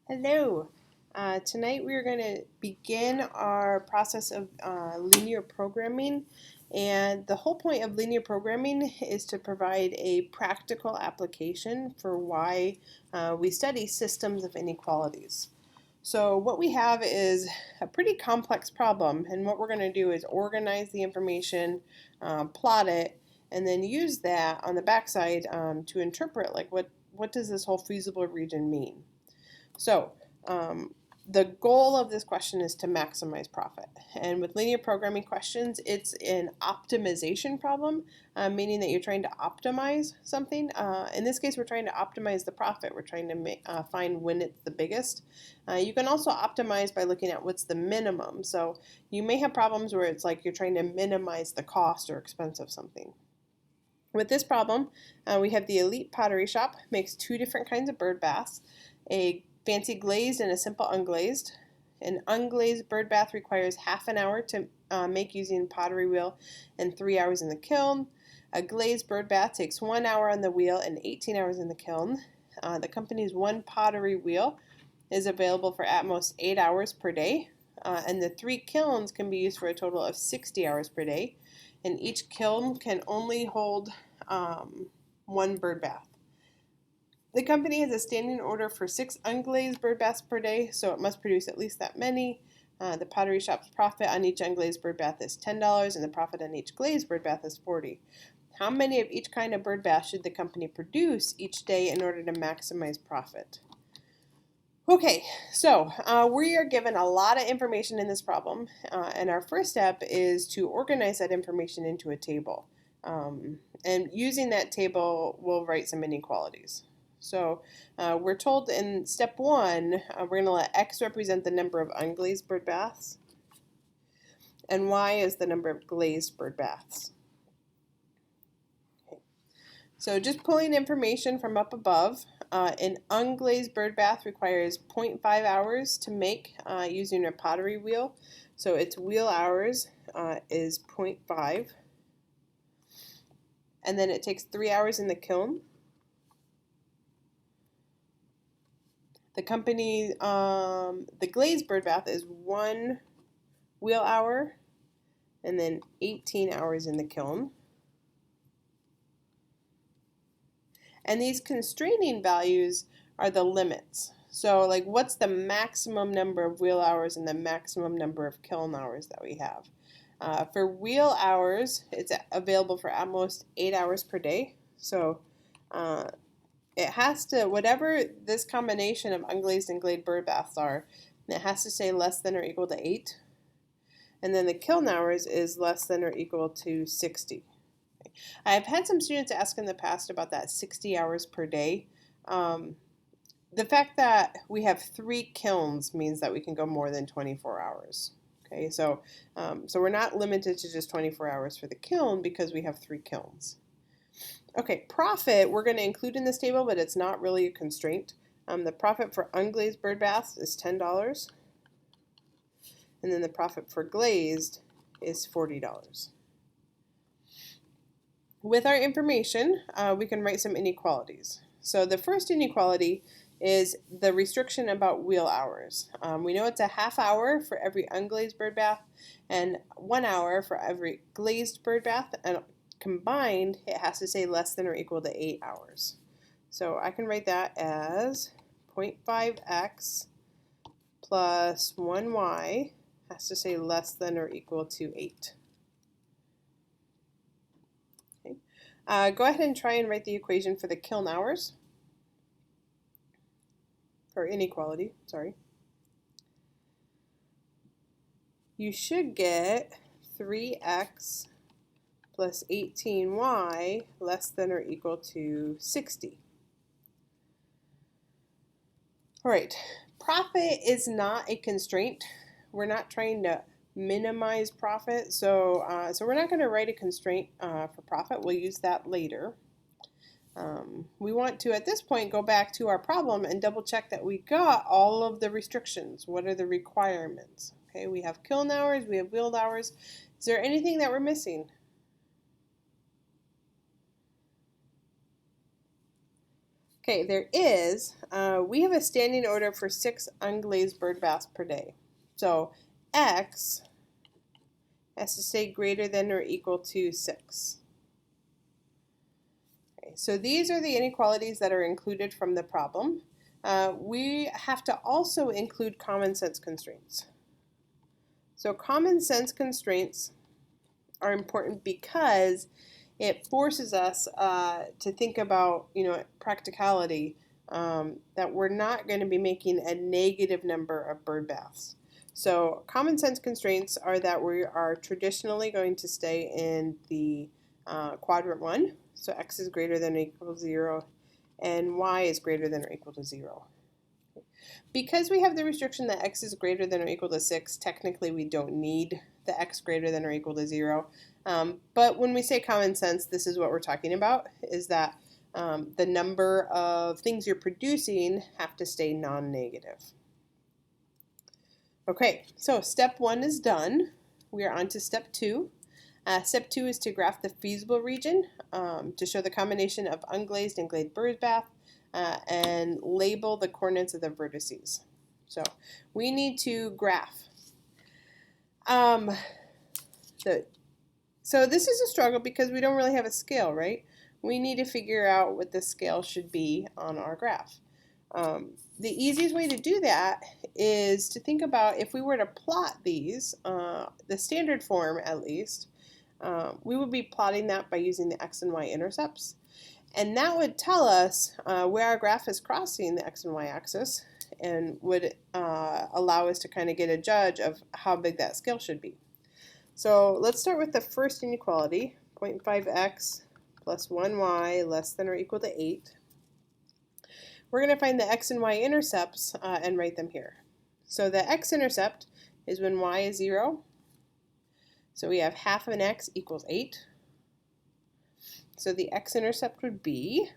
Hello. Tonight we are going to begin our process of linear programming. And the whole point of linear programming is to provide a practical application for why we study systems of inequalities. So what we have is a pretty complex problem, and what we're going to do is organize the information, plot it, and then use that on the backside to interpret like what does this whole feasible region mean. So the goal of this question is to maximize profit. And with linear programming questions, it's an optimization problem, meaning that you're trying to optimize something. In this case, we're trying to optimize the profit. We're trying to find when it's the biggest. You can also optimize by looking at what's the minimum. So you may have problems where it's like you're trying to minimize the cost or expense of something. With this problem, we have the Elite Pottery Shop makes two different kinds of bird baths, a fancy glazed and a simple unglazed. An unglazed bird bath requires half an hour to make using pottery wheel and 3 hours in the kiln. A glazed bird bath takes 1 hour on the wheel and 18 hours in the kiln. The company's one pottery wheel is available for at most 8 hours per day, and the 3 kilns can be used for a total of 60 hours per day, and each kiln can only hold one bird bath. The company has a standing order for 6 unglazed bird baths per day, so it must produce at least that many. The pottery shop's profit on each unglazed bird bath is $10, and the profit on each glazed bird bath is $40. How many of each kind of bird bath should the company produce each day in order to maximize profit? Okay, so we are given a lot of information in this problem, and our first step is to organize that information into a table. And using that table, we'll write some inequalities. So we're told in step 1, we're going to let x represent the number of unglazed bird baths, and y is the number of glazed bird baths. Okay. So just pulling information from up above, an unglazed bird bath requires 0.5 hours to make using a pottery wheel. So its wheel hours is 0.5. And then it takes 3 hours in the kiln. The company, the glazed bird bath is 1 wheel hour and then 18 hours in the kiln. And these constraining values are the limits. So like what's the maximum number of wheel hours and the maximum number of kiln hours that we have? For wheel hours, it's available for at most 8 hours per day. So it has to, whatever this combination of unglazed and glazed bird baths are, it has to say less than or equal to 8. And then the kiln hours is less than or equal to 60. I've had some students ask in the past about that 60 hours per day. The fact that we have 3 kilns means that we can go more than 24 hours. Okay, so we're not limited to just 24 hours for the kiln because we have 3 kilns. Okay, profit we're going to include in this table, but it's not really a constraint. The profit for unglazed bird baths is $10, and then the profit for glazed is $40. With our information, we can write some inequalities. So the first inequality is the restriction about wheel hours. We know it's a half hour for every unglazed bird bath and 1 hour for every glazed bird bath, and combined it has to say less than or equal to 8 hours. So I can write that as 0.5x plus 1y has to say less than or equal to 8. Go ahead and try and write the equation for the kiln hours, or inequality, sorry. You should get 3x plus 18y less than or equal to 60. All right, profit is not a constraint. We're not trying to minimize profit, so we're not going to write a constraint for profit. We'll use that later. We want to, at this point, go back to our problem and double check that we got all of the restrictions. What are the requirements? Okay, we have kiln hours, we have wheeled hours. Is there anything that we're missing? Okay, we have a standing order for 6 unglazed bird baths per day. So X has to stay greater than or equal to 6. Okay, so these are the inequalities that are included from the problem. We have to also include common sense constraints. So common sense constraints are important because it forces us to think about, practicality, that we're not going to be making a negative number of bird baths. So common sense constraints are that we are traditionally going to stay in the quadrant 1, so x is greater than or equal to 0, and y is greater than or equal to 0. Because we have the restriction that x is greater than or equal to 6, technically we don't need the x greater than or equal to 0. But when we say common sense, this is what we're talking about, is that the number of things you're producing have to stay non-negative. Okay, so step 1 is done. We are on to step 2. Step 2 is to graph the feasible region to show the combination of unglazed and glazed bird bath and label the coordinates of the vertices. So we need to graph. So this is a struggle because we don't really have a scale, right? We need to figure out what the scale should be on our graph. The easiest way to do that is to think about if we were to plot these, the standard form at least, we would be plotting that by using the x and y intercepts. And that would tell us where our graph is crossing the x and y axis and would allow us to kind of get a judge of how big that scale should be. So let's start with the first inequality, 0.5x plus 1y less than or equal to 8. We're going to find the x and y intercepts and write them here. So the x-intercept is when y is 0. So we have half of an x equals 8. So the x-intercept would be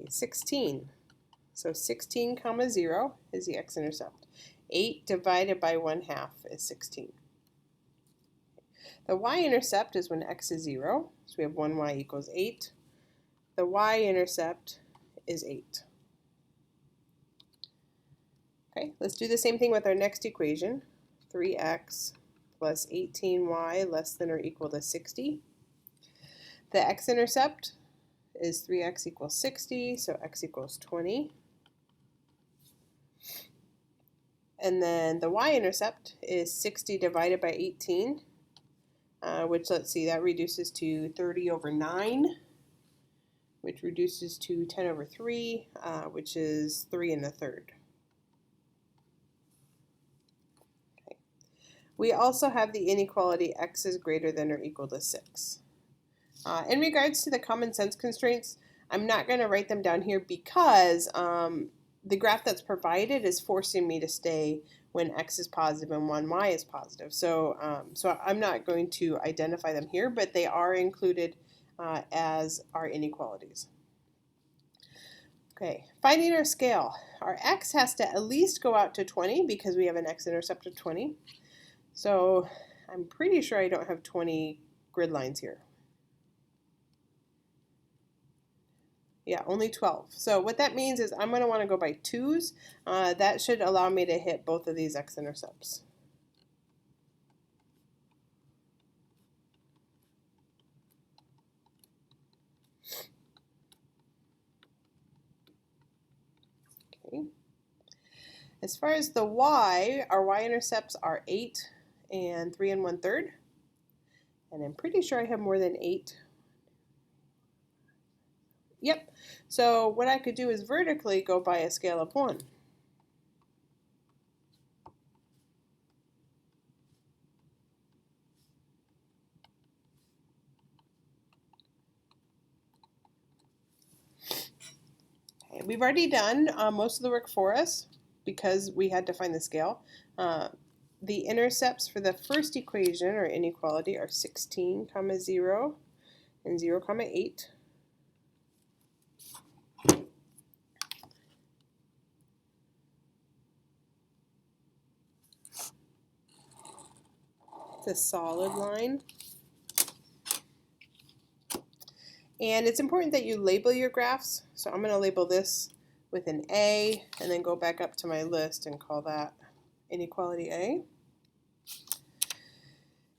16. So 16 comma 0 is the x-intercept. 8 divided by 1/2 is 16. The y-intercept is when x is 0. So we have 1y equals 8. The y-intercept is 8. Okay, let's do the same thing with our next equation. 3x plus 18y less than or equal to 60. The x-intercept is 3x equals 60, so x equals 20. And then the y-intercept is 60 divided by 18, which, let's see, that reduces to 30 over 9, which reduces to 10 over 3, which is 3 1/3. Okay. We also have the inequality x is greater than or equal to 6. In regards to the common sense constraints, I'm not going to write them down here because the graph that's provided is forcing me to stay when x is positive and when y is positive. So I'm not going to identify them here, but they are included as our inequalities. Okay, finding our scale. Our x has to at least go out to 20 because we have an x-intercept of 20. So I'm pretty sure I don't have 20 grid lines here. Yeah, only 12. So what that means is I'm going to want to go by 2s. That should allow me to hit both of these x-intercepts. Okay. As far as the y, our y-intercepts are 8 and 3 1/3. And I'm pretty sure I have more than 8. Yep. So what I could do is vertically go by a scale of 1. Okay, we've already done most of the work for us because we had to find the scale. The intercepts for the first equation or inequality are 16 comma 0 and 0 comma 8. The solid line. And it's important that you label your graphs. So I'm going to label this with an A and then go back up to my list and call that inequality A.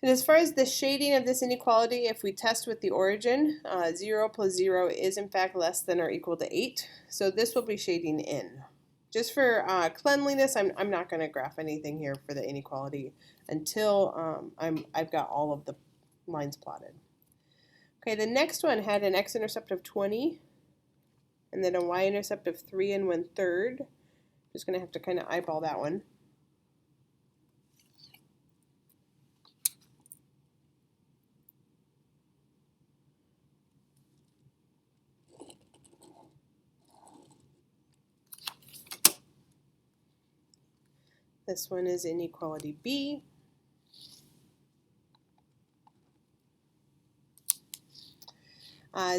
And as far as the shading of this inequality, if we test with the origin, 0 plus 0 is in fact less than or equal to 8. So this will be shading in. Just for cleanliness, I'm not going to graph anything here for the inequality until I've got all of the lines plotted. Okay, the next one had an x-intercept of 20 and then a y-intercept of 3 1/3. Just going to have to kind of eyeball that one. This one is inequality B.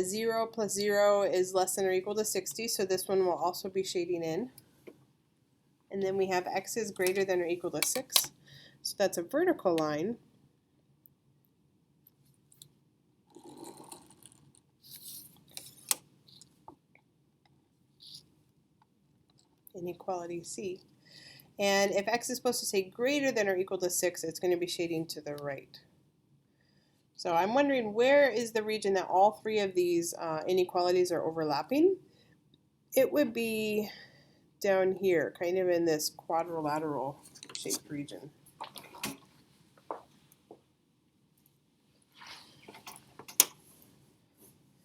Zero plus 0 is less than or equal to 60, so this one will also be shading in. And then we have x is greater than or equal to 6, so that's a vertical line. Inequality C. And if x is supposed to say greater than or equal to 6, it's going to be shading to the right. So I'm wondering, where is the region that all three of these inequalities are overlapping? It would be down here, kind of in this quadrilateral shaped region.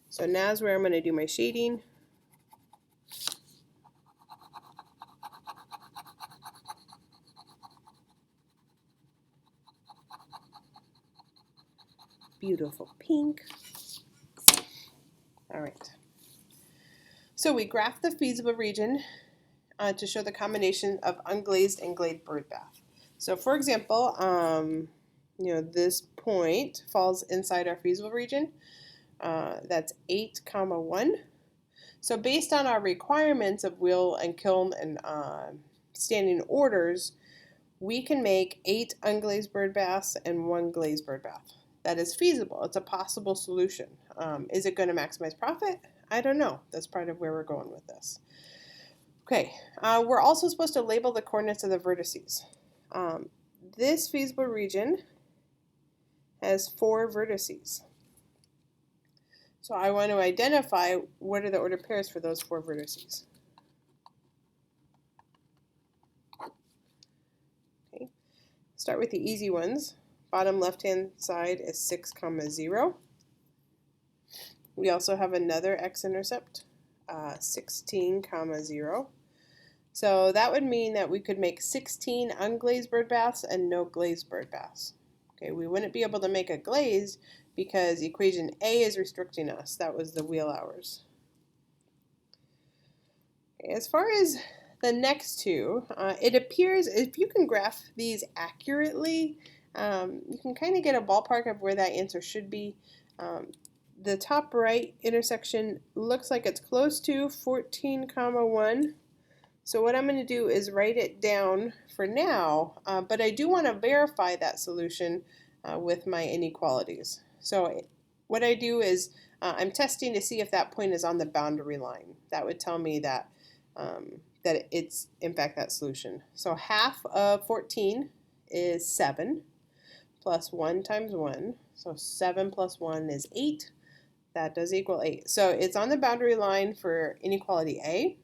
So now's where I'm going to do my shading. Beautiful pink. All right. So we graph the feasible region to show the combination of unglazed and glazed birdbath. So for example, this point falls inside our feasible region. That's 8, 1. So based on our requirements of wheel and kiln and standing orders, we can make 8 unglazed birdbaths and 1 glazed birdbath. That is feasible. It's a possible solution. Is it going to maximize profit? I don't know. That's part of where we're going with this. Okay, we're also supposed to label the coordinates of the vertices. This feasible region has 4 vertices. So I want to identify what are the ordered pairs for those 4 vertices. Okay, start with the easy ones. Bottom left-hand side is 6, 0. We also have another x-intercept, 16, 0. So that would mean that we could make 16 unglazed birdbaths and no glazed birdbaths. Okay, we wouldn't be able to make a glazed because equation A is restricting us. That was the wheel hours. Okay, as far as the next two, it appears if you can graph these accurately, you can kind of get a ballpark of where that answer should be. The top right intersection looks like it's close to 14, 1. So what I'm going to do is write it down for now, but I do want to verify that solution with my inequalities. So what I do is I'm testing to see if that point is on the boundary line. That would tell me that that it's in fact that solution. So half of 14 is 7 plus 1 times 1. So 7 plus 1 is 8. That does equal 8. So it's on the boundary line for inequality A.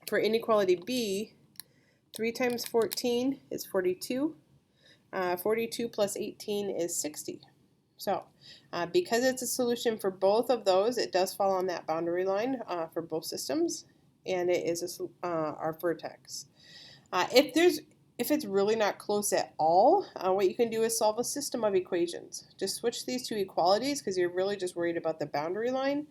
For inequality B, 3 times 14 is 42. 42 plus 18 is 60. So because it's a solution for both of those, it does fall on that boundary line for both systems, and it is our vertex. If it's really not close at all, what you can do is solve a system of equations. Just switch these two equalities because you're really just worried about the boundary line,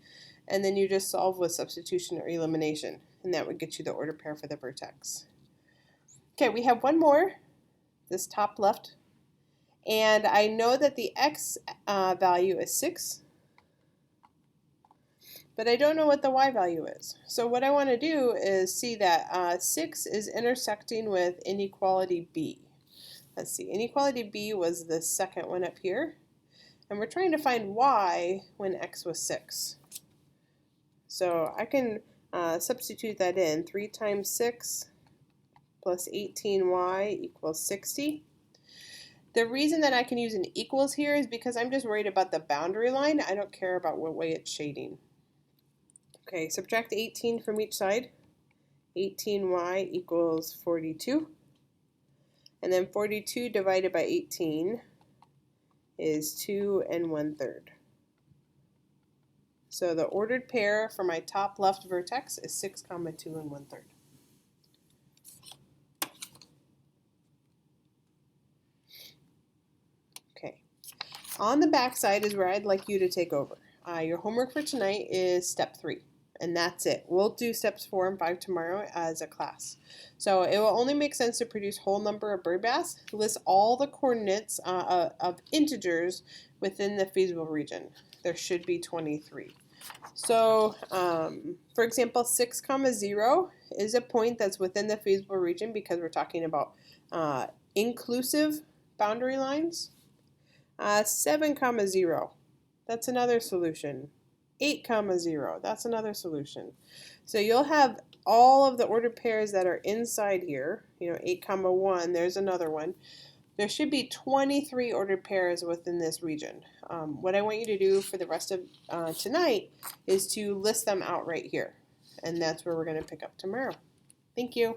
and then you just solve with substitution or elimination, and that would get you the order pair for the vertex. Okay, we have one more, this top left, and I know that the x value is 6, but I don't know what the y value is. So what I want to do is see that 6 is intersecting with inequality B. Let's see, inequality B was the second one up here, and we're trying to find y when x was 6. So I can substitute that in. 3 times 6 plus 18y equals 60. The reason that I can use an equals here is because I'm just worried about the boundary line. I don't care about what way it's shading. Okay, subtract 18 from each side. 18y equals 42. And then 42 divided by 18 is 2 1/3. So the ordered pair for my top left vertex is 6, 2 1/3. Okay. On the back side is where I'd like you to take over. Your homework for tonight is step 3. And that's it. We'll do steps 4 and 5 tomorrow as a class. So it will only make sense to produce whole number of bird baths. List all the coordinates of integers within the feasible region. There should be 23. So, for example, 6, 0 is a point that's within the feasible region because we're talking about inclusive boundary lines. 7, 0, that's another solution. 8, 0, that's another solution. So you'll have all of the ordered pairs that are inside here. 8, 1, there's another one. There should be 23 ordered pairs within this region. What I want you to do for the rest of tonight is to list them out right here. And that's where we're going to pick up tomorrow. Thank you.